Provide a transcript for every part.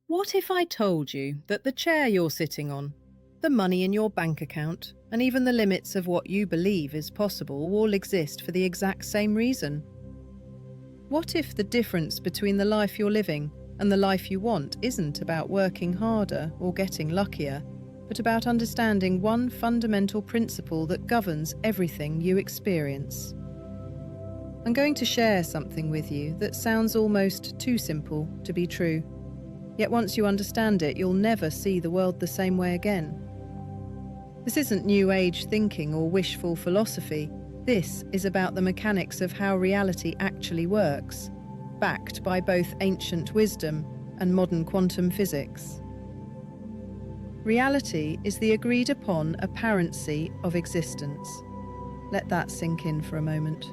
What if I told you that the chair you're sitting on, the money in your bank account, and even the limits of what you believe is possible all exist for the exact same reason? What if the difference between the life you're living and the life you want isn't about working harder or getting luckier, but about understanding one fundamental principle that governs everything you experience? I'm going to share something with you that sounds almost too simple to be true. Yet once you understand it, you'll never see the world the same way again. This isn't New Age thinking or wishful philosophy. This is about the mechanics of how reality actually works, backed by both ancient wisdom and modern quantum physics. Reality is the agreed upon apparency of existence. Let that sink in for a moment.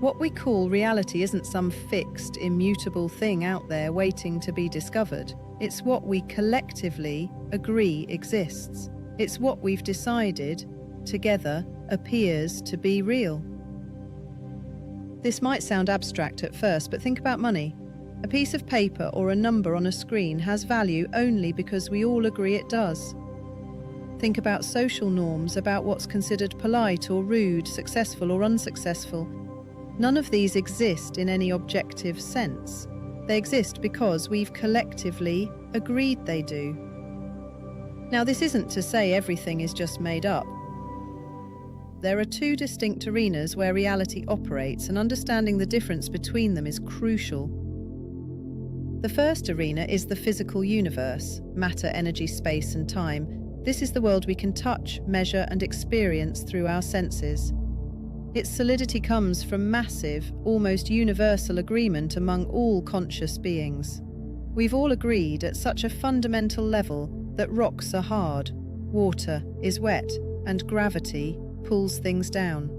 What we call reality isn't some fixed, immutable thing out there waiting to be discovered. It's what we collectively agree exists. It's what we've decided, together, appears to be real. This might sound abstract at first, but think about money. A piece of paper or a number on a screen has value only because we all agree it does. Think about social norms, about what's considered polite or rude, successful or unsuccessful. None of these exist in any objective sense. They exist because we've collectively agreed they do. Now, this isn't to say everything is just made up. There are two distinct arenas where reality operates, and understanding the difference between them is crucial. The first arena is the physical universe, matter, energy, space, and time. This is the world we can touch, measure, and experience through our senses. Its solidity comes from massive, almost universal agreement among all conscious beings. We've all agreed at such a fundamental level that rocks are hard, water is wet, and gravity pulls things down.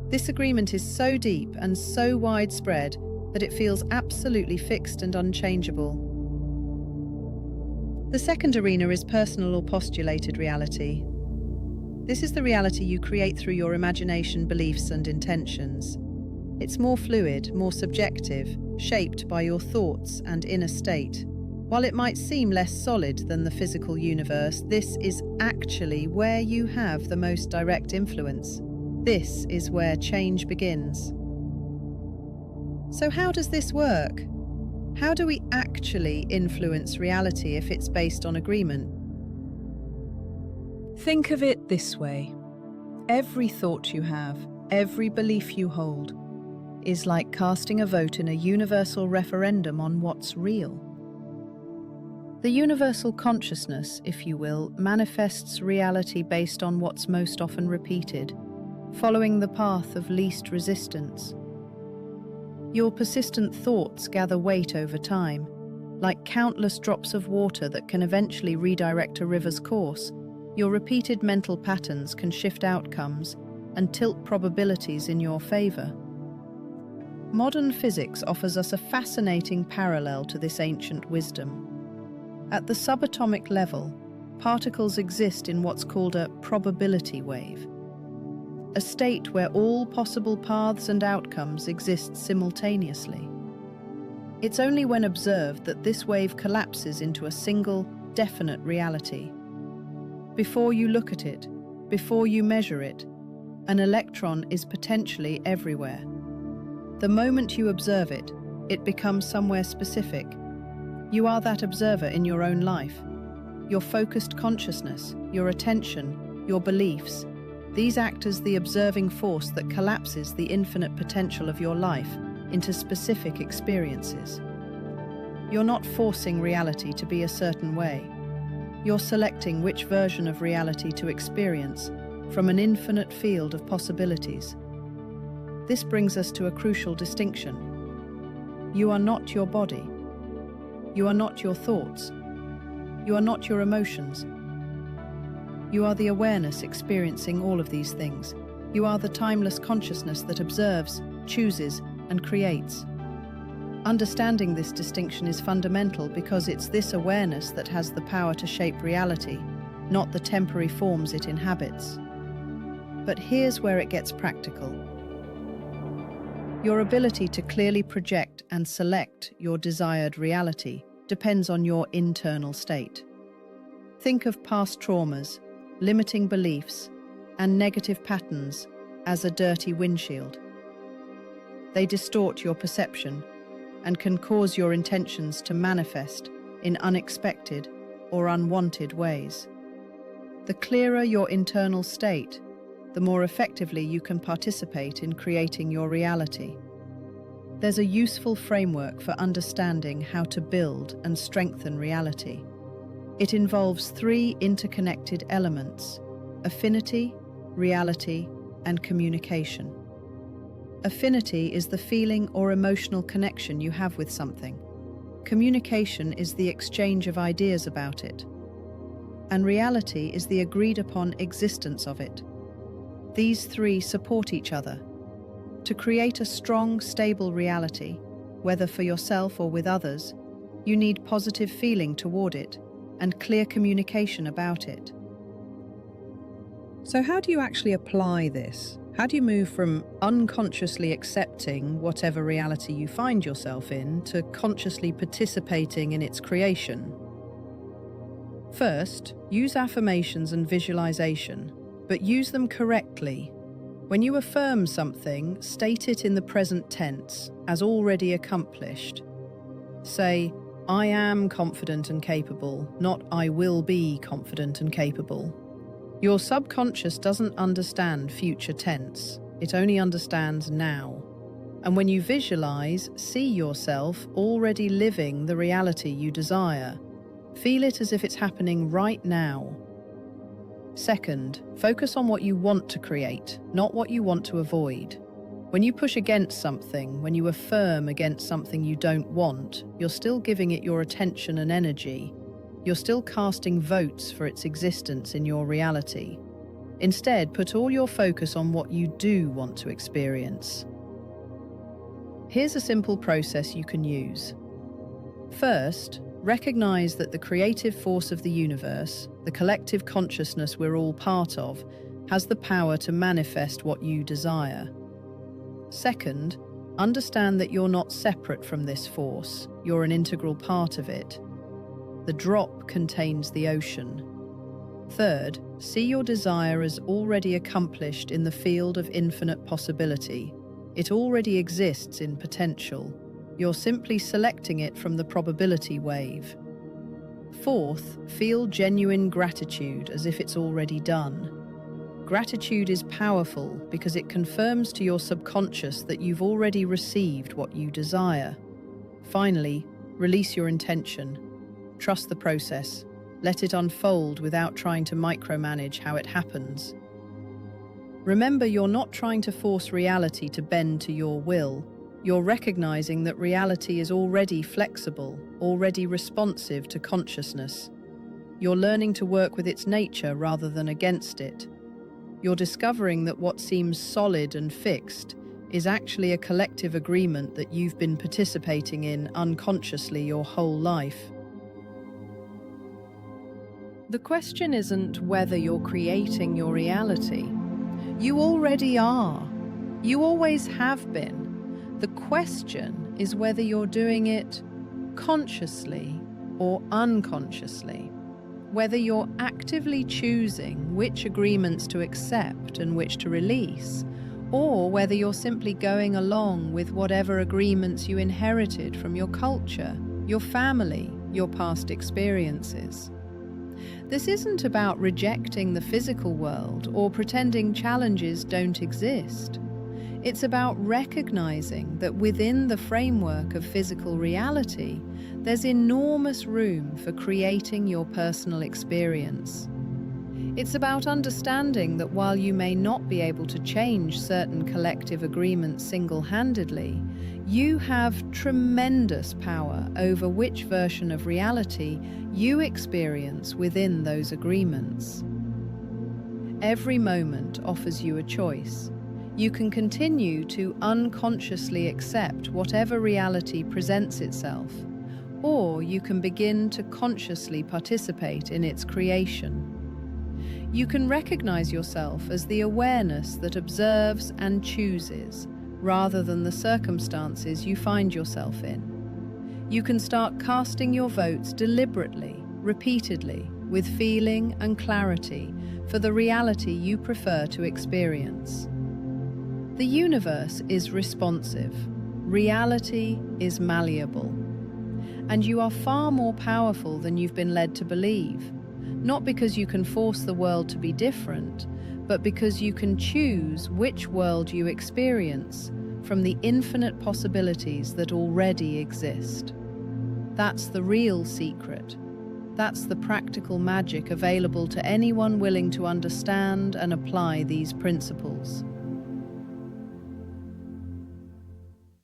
This agreement is so deep and so widespread that it feels absolutely fixed and unchangeable. The second arena is personal or postulated reality. This is the reality you create through your imagination, beliefs, and intentions. It's more fluid, more subjective, shaped by your thoughts and inner state. While it might seem less solid than the physical universe, this is actually where you have the most direct influence. This is where change begins. So how does this work? How do we actually influence reality if it's based on agreement? Think of it this way. Every thought you have, every belief you hold, is like casting a vote in a universal referendum on what's real. The universal consciousness, if you will, manifests reality based on what's most often repeated, following the path of least resistance. Your persistent thoughts gather weight over time, like countless drops of water that can eventually redirect a river's course. Your repeated mental patterns can shift outcomes and tilt probabilities in your favor. Modern physics offers us a fascinating parallel to this ancient wisdom. At the subatomic level, particles exist in what's called a probability wave, a state where all possible paths and outcomes exist simultaneously. It's only when observed that this wave collapses into a single, definite reality. Before you look at it, before you measure it, an electron is potentially everywhere. The moment you observe it, it becomes somewhere specific. You are that observer in your own life. Your focused consciousness, your attention, your beliefs, these act as the observing force that collapses the infinite potential of your life into specific experiences. You're not forcing reality to be a certain way. You're selecting which version of reality to experience from an infinite field of possibilities. This brings us to a crucial distinction. You are not your body. You are not your thoughts. You are not your emotions. You are the awareness experiencing all of these things. You are the timeless consciousness that observes, chooses, and creates. Understanding this distinction is fundamental because it's this awareness that has the power to shape reality, not the temporary forms it inhabits. But here's where it gets practical. Your ability to clearly project and select your desired reality depends on your internal state. Think of past traumas, limiting beliefs, and negative patterns as a dirty windshield. They distort your perception and can cause your intentions to manifest in unexpected or unwanted ways. The clearer your internal state, the more effectively you can participate in creating your reality. There's a useful framework for understanding how to build and strengthen reality. It involves 3 interconnected elements: affinity, reality, and communication. Affinity is the feeling or emotional connection you have with something. Communication is the exchange of ideas about it. And reality is the agreed-upon existence of it. These 3 support each other. To create a strong, stable reality, whether for yourself or with others, you need positive feeling toward it and clear communication about it. So how do you actually apply this? How do you move from unconsciously accepting whatever reality you find yourself in to consciously participating in its creation? First, use affirmations and visualization, but use them correctly. When you affirm something, state it in the present tense, as already accomplished. Say, "I am confident and capable," not "I will be confident and capable." Your subconscious doesn't understand future tense. It only understands now. And when you visualize, see yourself already living the reality you desire. Feel it as if it's happening right now. Second, focus on what you want to create, not what you want to avoid. When you push against something, when you affirm against something you don't want, you're still giving it your attention and energy. You're still casting votes for its existence in your reality. Instead, put all your focus on what you do want to experience. Here's a simple process you can use. First, recognize that the creative force of the universe, the collective consciousness we're all part of, has the power to manifest what you desire. Second, understand that you're not separate from this force. You're an integral part of it. The drop contains the ocean. Third, see your desire as already accomplished in the field of infinite possibility. It already exists in potential. You're simply selecting it from the probability wave. Fourth, feel genuine gratitude as if it's already done. Gratitude is powerful because it confirms to your subconscious that you've already received what you desire. Finally, release your intention. Trust the process. Let it unfold without trying to micromanage how it happens. Remember, you're not trying to force reality to bend to your will. You're recognizing that reality is already flexible, already responsive to consciousness. You're learning to work with its nature rather than against it. You're discovering that what seems solid and fixed is actually a collective agreement that you've been participating in unconsciously your whole life. The question isn't whether you're creating your reality. You already are. You always have been. The question is whether you're doing it consciously or unconsciously. Whether you're actively choosing which agreements to accept and which to release, or whether you're simply going along with whatever agreements you inherited from your culture, your family, your past experiences. This isn't about rejecting the physical world or pretending challenges don't exist. It's about recognizing that within the framework of physical reality, there's enormous room for creating your personal experience. It's about understanding that while you may not be able to change certain collective agreements single-handedly, you have tremendous power over which version of reality you experience within those agreements. Every moment offers you a choice. You can continue to unconsciously accept whatever reality presents itself, or you can begin to consciously participate in its creation. You can recognize yourself as the awareness that observes and chooses, rather than the circumstances you find yourself in. You can start casting your votes deliberately, repeatedly, with feeling and clarity for the reality you prefer to experience. The universe is responsive, reality is malleable, and you are far more powerful than you've been led to believe, not because you can force the world to be different, but because you can choose which world you experience from the infinite possibilities that already exist. That's the real secret. That's the practical magic available to anyone willing to understand and apply these principles.